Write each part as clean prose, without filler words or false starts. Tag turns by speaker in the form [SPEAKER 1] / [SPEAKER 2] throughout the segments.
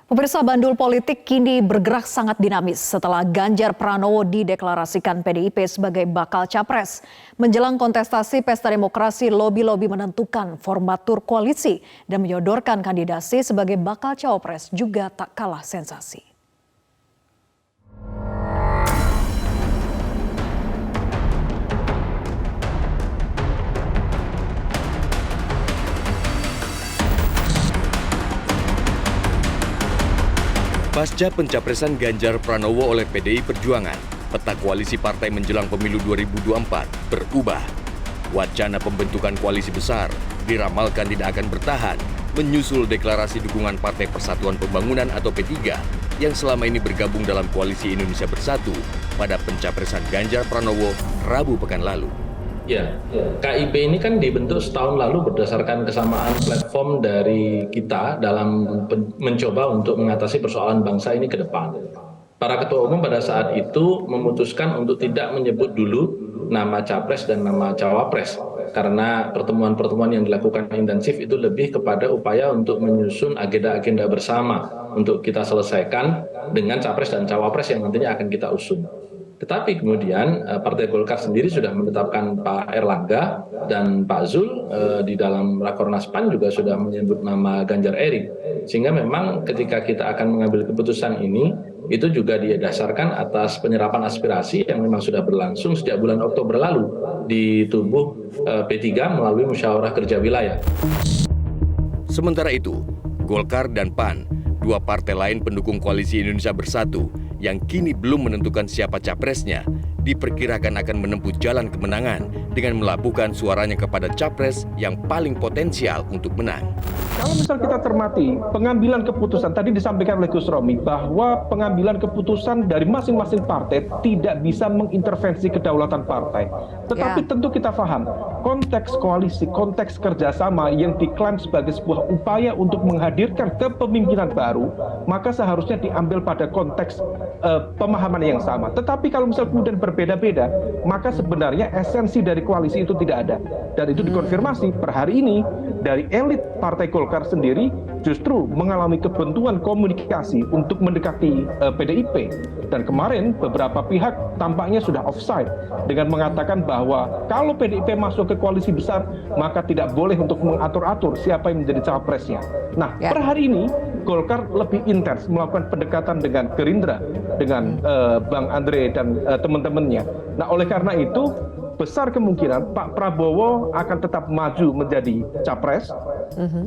[SPEAKER 1] Pemirsa, bandul politik kini bergerak sangat dinamis setelah Ganjar Pranowo dideklarasikan PDIP sebagai bakal capres. Menjelang kontestasi Pesta Demokrasi, lobi-lobi menentukan formatur koalisi dan menyodorkan kandidasi sebagai bakal cawapres juga tak kalah sensasi.
[SPEAKER 2] Pasca pencapresan Ganjar Pranowo oleh PDI Perjuangan, peta koalisi partai menjelang pemilu 2024 berubah. Wacana pembentukan koalisi besar diramalkan tidak akan bertahan, menyusul deklarasi dukungan Partai Persatuan Pembangunan atau P3 yang selama ini bergabung dalam koalisi Indonesia Bersatu pada pencapresan Ganjar Pranowo Rabu pekan lalu.
[SPEAKER 3] Ya, KIP ini kan dibentuk setahun lalu berdasarkan kesamaan platform dari kita dalam mencoba untuk mengatasi persoalan bangsa ini ke depan. Para ketua umum pada saat itu memutuskan untuk tidak menyebut dulu nama capres dan nama cawapres, karena pertemuan-pertemuan yang dilakukan intensif itu lebih kepada upaya untuk menyusun agenda-agenda bersama untuk kita selesaikan dengan capres dan cawapres yang nantinya akan kita usung. Tetapi kemudian Partai Golkar sendiri sudah menetapkan Pak Erlangga dan Pak Zul di dalam Rakornas PAN juga sudah menyebut nama Ganjar Erik. Sehingga memang ketika kita akan mengambil keputusan ini, itu juga didasarkan atas penyerapan aspirasi yang memang sudah berlangsung sejak bulan Oktober lalu di tubuh P3 melalui musyawarah kerja wilayah.
[SPEAKER 2] Sementara itu, Golkar dan PAN, dua partai lain pendukung koalisi Indonesia Bersatu yang kini belum menentukan siapa capresnya, diperkirakan akan menempuh jalan kemenangan dengan melabuhkan suaranya kepada capres yang paling potensial untuk menang.
[SPEAKER 4] Kalau misal kita cermati pengambilan keputusan, tadi disampaikan oleh Gus Romi bahwa pengambilan keputusan dari masing-masing partai tidak bisa mengintervensi kedaulatan partai. Tetapi tentu kita paham konteks koalisi, konteks kerjasama yang diklaim sebagai sebuah upaya untuk menghadirkan kepemimpinan baru, maka seharusnya diambil pada konteks pemahaman yang sama. Tetapi kalau misal kemudian berbeda-beda, maka sebenarnya esensi dari koalisi itu tidak ada. Dan itu dikonfirmasi per hari ini dari elit Partai Golkar sendiri justru mengalami kebuntuan komunikasi untuk mendekati PDIP. Dan kemarin beberapa pihak tampaknya sudah offside dengan mengatakan bahwa kalau PDIP masuk ke koalisi besar, maka tidak boleh untuk mengatur-atur siapa yang menjadi cawapresnya. Nah, per hari ini Golkar lebih intens melakukan pendekatan dengan Gerindra, dengan Bang Andre dan teman-temannya. Nah, oleh karena itu besar kemungkinan Pak Prabowo akan tetap maju menjadi capres,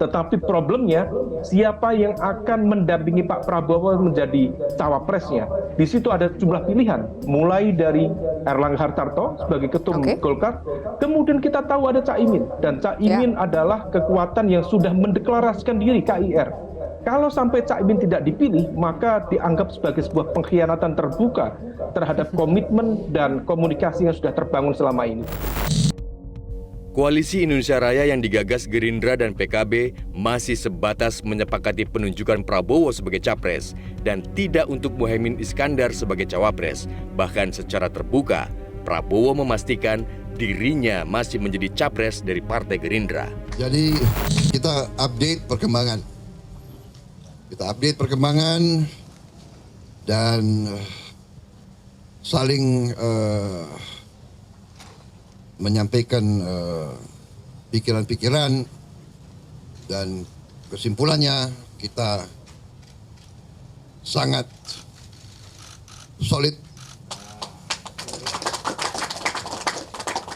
[SPEAKER 4] tetapi problemnya siapa yang akan mendampingi Pak Prabowo menjadi cawapresnya. Di situ ada jumlah pilihan, mulai dari Erlangga Hartarto sebagai ketum Golkar, kemudian kita tahu ada Caimin, dan Caimin adalah kekuatan yang sudah mendeklarasikan diri KIR. Kalau sampai Caimin tidak dipilih, maka dianggap sebagai sebuah pengkhianatan terbuka terhadap komitmen dan komunikasi yang sudah terbangun selama ini.
[SPEAKER 2] Koalisi Indonesia Raya yang digagas Gerindra dan PKB masih sebatas menyepakati penunjukan Prabowo sebagai capres dan tidak untuk Muhaimin Iskandar sebagai cawapres. Bahkan secara terbuka, Prabowo memastikan dirinya masih menjadi capres dari Partai Gerindra.
[SPEAKER 5] Jadi kita update perkembangan. Dan saling menyampaikan pikiran-pikiran, dan kesimpulannya kita sangat solid,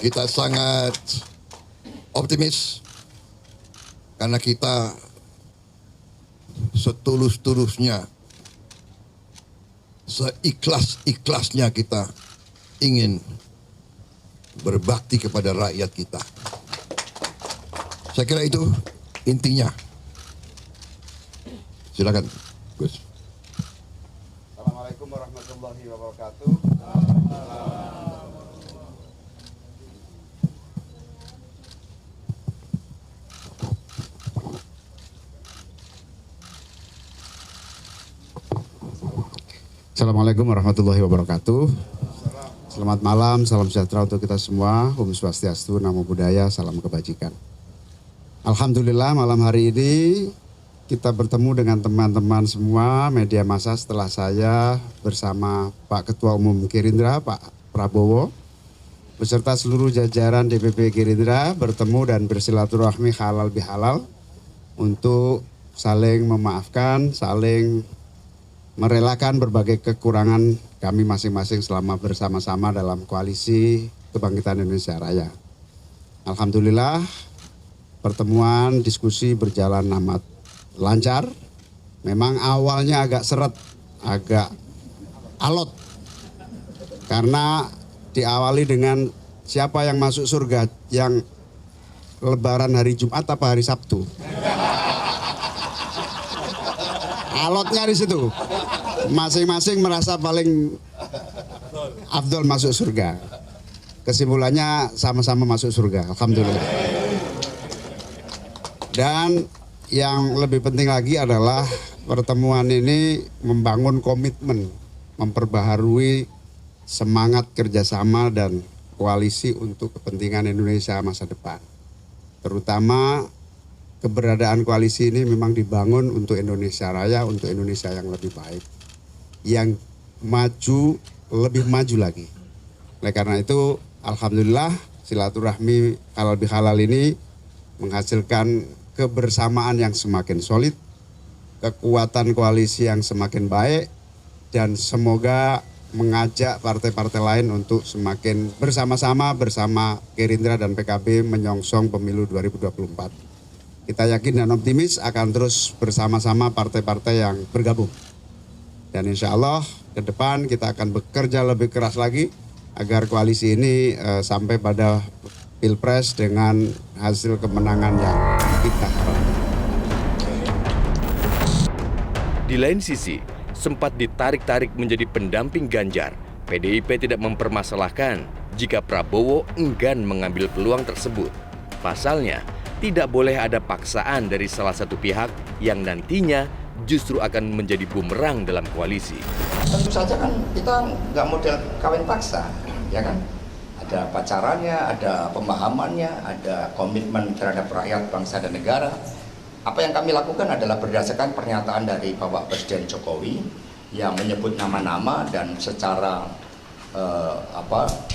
[SPEAKER 5] kita sangat optimis karena kita setulus-tulusnya, seikhlas-ikhlasnya kita ingin berbakti kepada rakyat kita. Saya kira itu intinya. Silakan, Gus.
[SPEAKER 6] Assalamualaikum warahmatullahi wabarakatuh.
[SPEAKER 7] Assalamualaikum warahmatullahi wabarakatuh. Selamat malam, salam sejahtera untuk kita semua. Om Swastiastu, Namo Buddhaya, salam kebajikan. Alhamdulillah malam hari ini kita bertemu dengan teman-teman semua media massa setelah saya bersama Pak Ketua Umum Gerindra, Pak Prabowo, beserta seluruh jajaran DPP Gerindra bertemu dan bersilaturahmi halal bihalal untuk saling memaafkan, saling merelakan berbagai kekurangan kami masing-masing selama bersama-sama dalam koalisi Kebangkitan Indonesia Raya. Alhamdulillah pertemuan diskusi berjalan amat lancar. Memang awalnya agak seret, agak alot. Karena diawali dengan siapa yang masuk surga, yang lebaran hari Jumat apa hari Sabtu. Alotnya di situ. Masing-masing merasa paling afdol masuk surga. Kesimpulannya sama-sama masuk surga, alhamdulillah. Dan yang lebih penting lagi adalah pertemuan ini membangun komitmen, memperbaharui semangat kerjasama dan koalisi untuk kepentingan Indonesia masa depan. Terutama keberadaan koalisi ini memang dibangun untuk Indonesia Raya, untuk Indonesia yang lebih baik, yang maju, lebih maju lagi. Oleh karena itu, alhamdulillah silaturahmi halal bihalal ini menghasilkan kebersamaan yang semakin solid, kekuatan koalisi yang semakin baik, dan semoga mengajak partai-partai lain untuk semakin bersama-sama bersama Gerindra dan PKB menyongsong pemilu 2024. Kita yakin dan optimis akan terus bersama-sama partai-partai yang bergabung. Dan insya Allah ke depan kita akan bekerja lebih keras lagi agar koalisi ini sampai pada Pilpres dengan hasil kemenangan yang kita harapkan.
[SPEAKER 2] Di lain sisi, sempat ditarik-tarik menjadi pendamping Ganjar, PDIP tidak mempermasalahkan jika Prabowo enggan mengambil peluang tersebut. Pasalnya, tidak boleh ada paksaan dari salah satu pihak yang nantinya justru akan menjadi bumerang dalam koalisi.
[SPEAKER 8] Tentu saja kan kita nggak model kawin paksa, ya kan? Ada pacarannya, ada pemahamannya, ada komitmen terhadap rakyat, bangsa, dan negara. Apa yang kami lakukan adalah berdasarkan pernyataan dari Bapak Presiden Jokowi yang menyebut nama-nama dan secara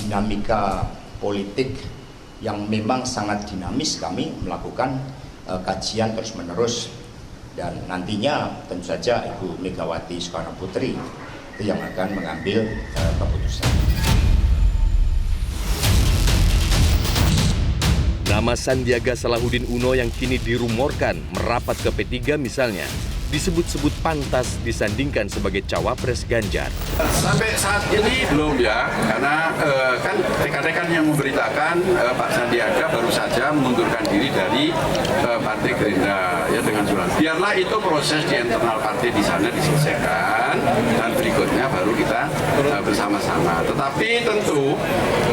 [SPEAKER 8] dinamika politik yang memang sangat dinamis kami melakukan kajian terus-menerus. Dan nantinya tentu saja Ibu Megawati Soekarno Putri itu yang akan mengambil keputusan.
[SPEAKER 2] Nama Sandiaga Salahuddin Uno yang kini dirumorkan merapat ke P3 misalnya, disebut-sebut pantas disandingkan sebagai cawapres Ganjar.
[SPEAKER 9] Sampai saat ini belum ya, karena kan rekan-rekan yang memberitakan Pak Sandiaga baru saja mengundurkan diri dari Partai Gerindra ya dengan surat. Biarlah itu proses di internal partai di sana diselesaikan dan berikutnya baru kita bersama-sama. Tetapi tentu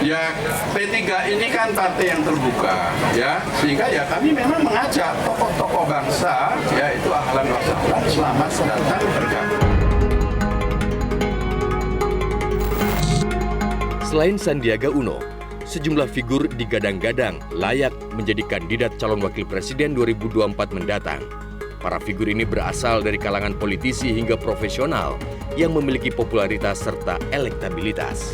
[SPEAKER 9] ya P3 ini kan partai yang terbuka ya, sehingga ya kami memang mengajak tokoh-tokoh bangsa ya itu ahlan wa sahlan, selamat datang bergabung.
[SPEAKER 2] Selain Sandiaga Uno, sejumlah figur digadang-gadang layak menjadi kandidat calon wakil presiden 2024 mendatang. Para figur ini berasal dari kalangan politisi hingga profesional yang memiliki popularitas serta elektabilitas.